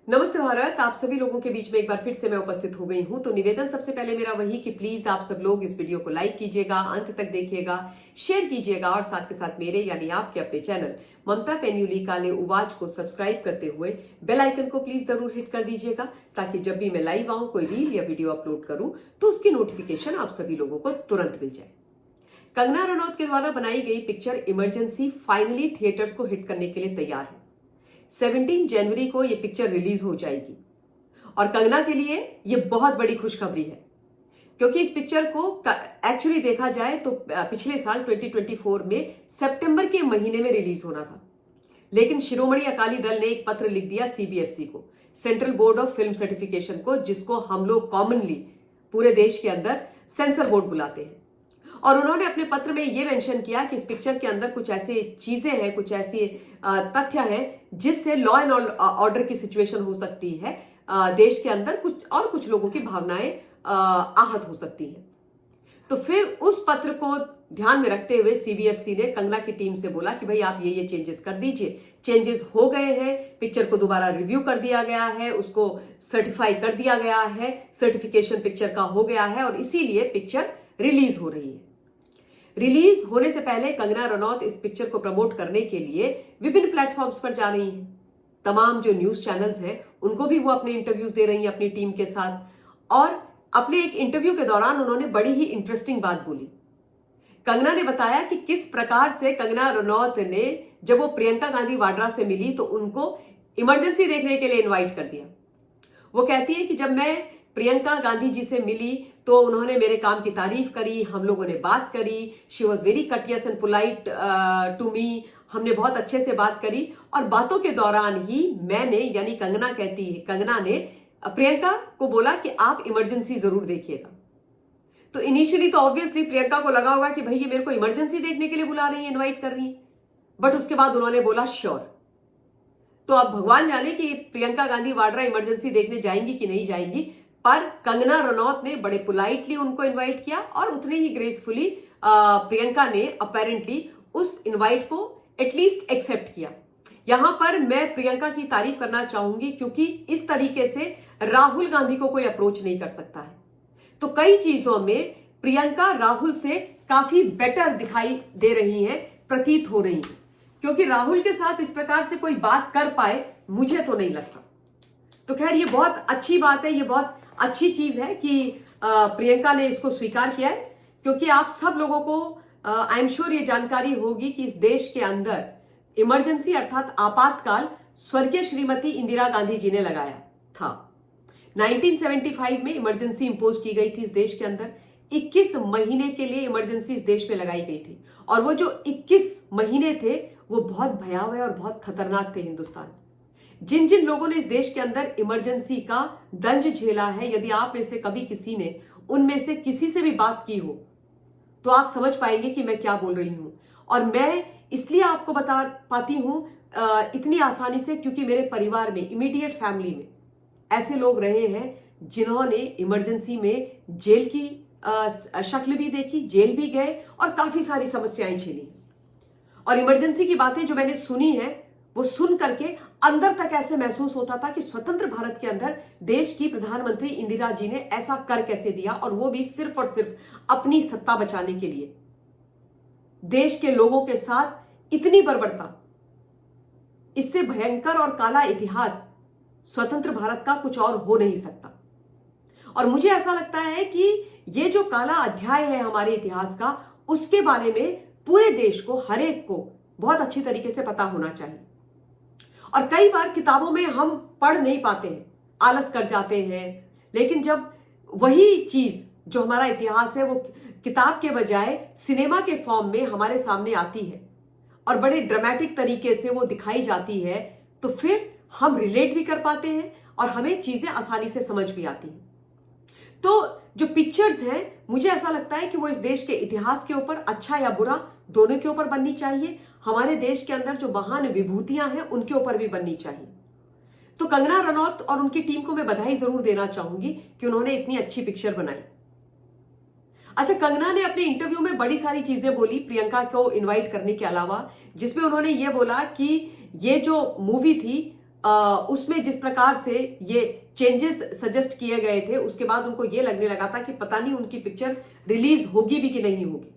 नमस्ते भारत। आप सभी लोगों के बीच में एक बार फिर से मैं उपस्थित हो गई हूं। तो निवेदन सबसे पहले मेरा वही कि प्लीज आप सब लोग इस वीडियो को लाइक कीजिएगा, अंत तक देखिएगा, शेयर कीजिएगा और साथ के साथ मेरे यानी आपके अपने चैनल ममता पेन्यूली काले उवाज को सब्सक्राइब करते हुए बेल आइकन को प्लीज जरूर हिट कर दीजिएगा, ताकि जब भी मैं लाइव आऊं, कोई रील या वीडियो अपलोड करूं तो उसकी नोटिफिकेशन आप सभी लोगों को तुरंत मिल जाए। कंगना रनौत के द्वारा बनाई गई पिक्चर इमरजेंसी फाइनली थिएटर्स को हिट करने के लिए तैयार है। 17 जनवरी को यह पिक्चर रिलीज हो जाएगी और कंगना के लिए यह बहुत बड़ी खुशखबरी है, क्योंकि इस पिक्चर को एक्चुअली देखा जाए तो पिछले साल 2024 में सितंबर के महीने में रिलीज होना था, लेकिन शिरोमणि अकाली दल ने एक पत्र लिख दिया सीबीएफसी को, central board of film certification को, जिसको हम लोग कॉमनली पूरे देश के अंदर सेंसर बोर्ड बुलाते हैं। और उन्होंने अपने पत्र में यह मेंशन किया कि इस पिक्चर के अंदर कुछ ऐसी चीजें हैं, कुछ ऐसी तथ्य हैं जिससे लॉ एंड ऑर्डर की सिचुएशन हो सकती है, देश के अंदर कुछ लोगों की भावनाएं आहत हो सकती हैं। तो फिर उस पत्र को ध्यान में रखते हुए सीबीएफसी ने कंगना की टीम से बोला कि भाई आप ये चेंजेस कर दीजिए। चेंजेस हो गए हैं, पिक्चर को दोबारा रिव्यू कर दिया गया है, उसको सर्टिफाई कर दिया गया है, सर्टिफिकेशन पिक्चर का हो गया है और इसीलिए पिक्चर रिलीज हो रही है। रिलीज होने से पहले कंगना रनौत इस पिक्चर को प्रमोट करने के लिए विभिन्न प्लेटफॉर्म्स पर जा रही हैं। तमाम जो न्यूज चैनल्स हैं उनको भी वो अपने इंटरव्यूज दे रही हैं अपनी टीम के साथ। और अपने एक इंटरव्यू के दौरान उन्होंने बड़ी ही इंटरेस्टिंग बात बोली। कंगना ने बताया कि किस प्रकार से कंगना रनौत ने, जब वो प्रियंका गांधी वाड्रा से मिली तो उनको इमरजेंसी देखने के लिए इन्वाइट कर दिया। वो कहती है कि जब मैं प्रियंका गांधी जी से मिली तो उन्होंने मेरे काम की तारीफ करी, हम लोगों ने बात करी, she was very courteous and polite to me, हमने बहुत अच्छे से बात करी और बातों के दौरान ही मैंने, यानी कंगना कहती है, कंगना ने प्रियंका को बोला कि आप इमरजेंसी जरूर देखिएगा। तो इनिशियली तो ऑब्वियसली प्रियंका को लगा होगा कि भाई ये मेरे को इमरजेंसी देखने के लिए बुला रही है, इन्वाइट कर रही है, बट उसके बाद उन्होंने बोला श्योर। तो अब भगवान जाने कि प्रियंका गांधी वाड्रा इमरजेंसी देखने जाएंगी कि नहीं जाएंगी, पर कंगना रनौत ने बड़े पोलाइटली उनको इनवाइट किया और उतने ही ग्रेसफुली प्रियंका ने अपेरेंटली उस इनवाइट को एटलीस्ट एक्सेप्ट किया। यहां पर मैं प्रियंका की तारीफ करना चाहूंगी, क्योंकि इस तरीके से राहुल गांधी को कोई अप्रोच नहीं कर सकता है। तो कई चीजों में प्रियंका राहुल से काफी बेटर दिखाई दे रही है, प्रतीत हो रही है, क्योंकि राहुल के साथ इस प्रकार से कोई बात कर पाए मुझे तो नहीं लगता। तो खैर ये बहुत अच्छी बात है, ये बहुत अच्छी चीज है कि प्रियंका ने इसको स्वीकार किया है, क्योंकि आप सब लोगों को आई एम श्योर ये जानकारी होगी कि इस देश के अंदर इमरजेंसी अर्थात आपातकाल स्वर्गीय श्रीमती इंदिरा गांधी जी ने लगाया था। 1975 में इमरजेंसी इंपोज की गई थी इस देश के अंदर। 21 महीने के लिए इमरजेंसी इस देश में लगाई गई थी और वो जो 21 महीने थे वो बहुत भयावह और बहुत खतरनाक थे। हिंदुस्तान, जिन जिन लोगों ने इस देश के अंदर इमरजेंसी का दंज झेला है, यदि आप में से कभी किसी ने उनमें से किसी से भी बात की हो तो आप समझ पाएंगे कि मैं क्या बोल रही हूं। और मैं इसलिए आपको बता पाती हूं इतनी आसानी से, क्योंकि मेरे परिवार में, इमीडिएट फैमिली में ऐसे लोग रहे हैं जिन्होंने इमरजेंसी में जेल की शक्ल भी देखी, जेल भी गए और काफी सारी समस्याएं झेली। और इमरजेंसी की बातें जो मैंने सुनी है वो सुन करके अंदर तक ऐसे महसूस होता था कि स्वतंत्र भारत के अंदर देश की प्रधानमंत्री इंदिरा जी ने ऐसा कर कैसे दिया, और वो भी सिर्फ और सिर्फ अपनी सत्ता बचाने के लिए। देश के लोगों के साथ इतनी बर्बरता, इससे भयंकर और काला इतिहास स्वतंत्र भारत का कुछ और हो नहीं सकता। और मुझे ऐसा लगता है कि ये जो काला अध्याय है हमारे इतिहास का, उसके बारे में पूरे देश को, हर एक को बहुत अच्छी तरीके से पता होना चाहिए। और कई बार किताबों में हम पढ़ नहीं पाते हैं, आलस कर जाते हैं, लेकिन जब वही चीज जो हमारा इतिहास है वो किताब के बजाय सिनेमा के फॉर्म में हमारे सामने आती है और बड़े ड्रामेटिक तरीके से वो दिखाई जाती है, तो फिर हम रिलेट भी कर पाते हैं और हमें चीजें आसानी से समझ भी आती हैं। तो जो पिक्चर्स हैं, मुझे ऐसा लगता है कि वो इस देश के इतिहास के ऊपर, अच्छा या बुरा, दोनों के ऊपर बननी चाहिए। हमारे देश के अंदर जो महान विभूतियां हैं उनके ऊपर भी बननी चाहिए। तो कंगना रनौत और उनकी टीम को मैं बधाई जरूर देना चाहूंगी कि उन्होंने इतनी अच्छी पिक्चर बनाई। अच्छा, कंगना ने अपने इंटरव्यू में बड़ी सारी चीजें बोली प्रियंका को इनवाइट करने के अलावा, जिसमें उन्होंने ये बोला कि ये जो मूवी थी उसमें जिस प्रकार से ये चेंजेस सजेस्ट किए गए थे, उसके बाद उनको ये लगने लगा था कि पता नहीं उनकी पिक्चर रिलीज होगी भी कि नहीं होगी।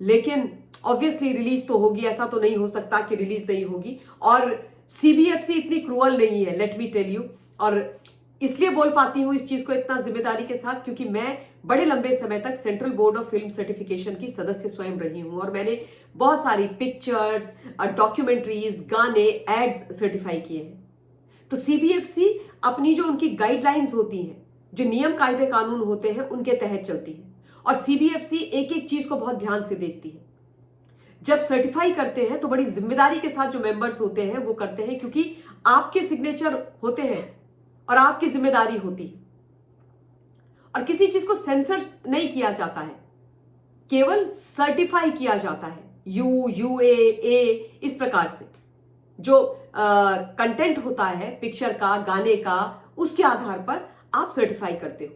लेकिन ऑब्वियसली रिलीज तो होगी, ऐसा तो नहीं हो सकता कि रिलीज नहीं होगी। और सीबीएफसी इतनी क्रूअल नहीं है, लेट मी टेल यू। और इसलिए बोल पाती हूं इस चीज को इतना जिम्मेदारी के साथ क्योंकि मैं बड़े लंबे समय तक central board of film certification की सदस्य स्वयं रही हूं और मैंने बहुत सारी पिक्चर्स, डॉक्यूमेंट्रीज, गाने, एड्स सर्टिफाई किए हैं। तो सीबीएफसी अपनी जो उनकी गाइडलाइंस होती हैं, जो नियम कायदे कानून होते हैं, उनके तहत चलती है। और सीबीएफसी एक एक चीज को बहुत ध्यान से देखती है। जब सर्टिफाई करते हैं तो बड़ी जिम्मेदारी के साथ जो मेंबर्स होते हैं वो करते हैं, क्योंकि आपके सिग्नेचर होते हैं और आपकी जिम्मेदारी होती है। और किसी चीज को सेंसर नहीं किया जाता है, केवल सर्टिफाई किया जाता है। UUAA इस प्रकार से जो कंटेंट होता है पिक्चर का, गाने का, उसके आधार पर आप सर्टिफाई करते हो।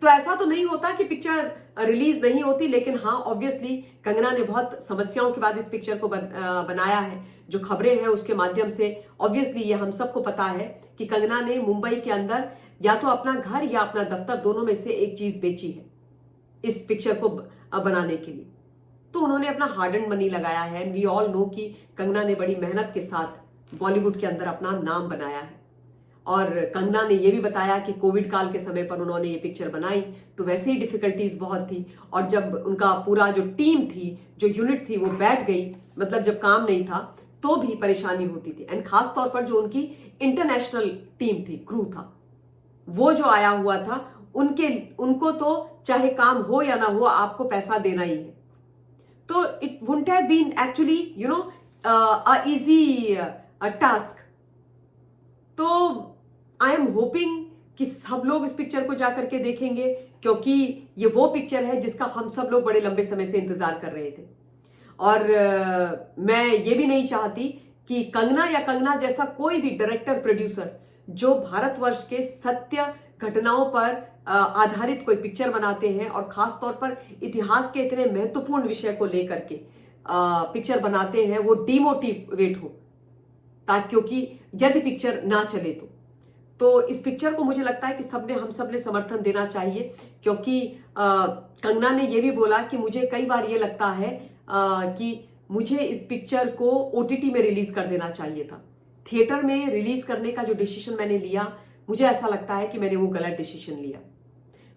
तो ऐसा तो नहीं होता कि पिक्चर रिलीज नहीं होती, लेकिन हाँ ऑब्वियसली कंगना ने बहुत समस्याओं के बाद इस पिक्चर को बनाया है। जो खबरें हैं उसके माध्यम से ऑब्वियसली ये हम सबको पता है कि कंगना ने मुंबई के अंदर या तो अपना घर या अपना दफ्तर, दोनों में से एक चीज बेची है इस पिक्चर को बनाने के लिए। तो उन्होंने अपना हार्ड एंड मनी लगाया है। वी ऑल नो कि कंगना ने बड़ी मेहनत के साथ बॉलीवुड के अंदर अपना नाम बनाया है। और कंगना ने यह भी बताया कि कोविड काल के समय पर उन्होंने ये पिक्चर बनाई तो वैसे ही डिफिकल्टीज बहुत थी, और जब उनका पूरा जो टीम थी, जो यूनिट थी, वो बैठ गई, मतलब जब काम नहीं था तो भी परेशानी होती थी। एंड खास तौर पर जो उनकी इंटरनेशनल टीम थी, क्रू था, वो जो आया हुआ था, उनको तो चाहे काम हो या ना हो आपको पैसा देना ही है। तो it wouldn't have been actually a easy task. तो आई एम होपिंग कि सब लोग इस पिक्चर को जाकर के देखेंगे, क्योंकि ये वो पिक्चर है जिसका हम सब लोग बड़े लंबे समय से इंतजार कर रहे थे। और मैं ये भी नहीं चाहती कि कंगना या कंगना जैसा कोई भी डायरेक्टर, प्रोड्यूसर जो भारतवर्ष के सत्य घटनाओं पर आधारित कोई पिक्चर बनाते हैं और खास तौर पर इतिहास के इतने महत्वपूर्ण विषय को लेकर के पिक्चर बनाते हैं, वो डिमोटिवेट हो, ताकि क्योंकि यदि पिक्चर ना चले तो इस पिक्चर को मुझे लगता है कि हम सब ने समर्थन देना चाहिए। क्योंकि कंगना ने यह भी बोला कि मुझे कई बार ये लगता है कि मुझे इस पिक्चर को OTT में रिलीज कर देना चाहिए था। थिएटर में रिलीज करने का जो डिसीजन मैंने लिया, मुझे ऐसा लगता है कि मैंने वो गलत डिसीजन लिया।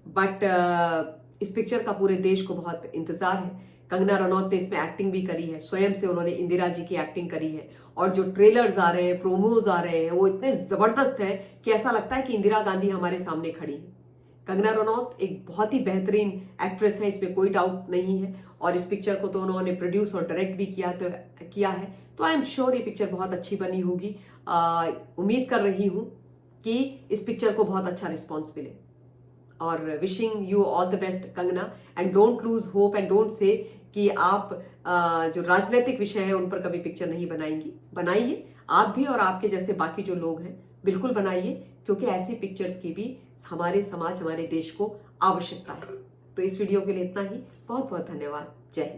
बट इस पिक्चर का पूरे देश को बहुत इंतजार है। कंगना रनौत ने इसमें एक्टिंग भी करी है, स्वयं से उन्होंने इंदिरा जी की एक्टिंग करी है, और जो ट्रेलर्स आ रहे हैं, प्रोमोज आ रहे हैं, वो इतने जबरदस्त है कि ऐसा लगता है कि इंदिरा गांधी हमारे सामने खड़ी है। कंगना रनौत एक बहुत ही बेहतरीन एक्ट्रेस है, इसमें कोई डाउट नहीं है। और इस पिक्चर को तो उन्होंने प्रोड्यूस और डायरेक्ट भी किया है। तो आई एम श्योर ये पिक्चर बहुत अच्छी बनी होगी। उम्मीद कर रही हूं कि इस पिक्चर को बहुत अच्छा रिस्पॉन्स मिले। और wishing you all the best Kangana, and don't lose hope and don't say कि आप जो राजनीतिक विषय है उन पर कभी पिक्चर नहीं बनाएंगी। बनाइए आप भी, और आपके जैसे बाकी जो लोग हैं बिल्कुल बनाइए, क्योंकि ऐसी पिक्चर्स की भी हमारे समाज, हमारे देश को आवश्यकता है। तो इस वीडियो के लिए इतना ही। बहुत बहुत धन्यवाद। जय हिंद।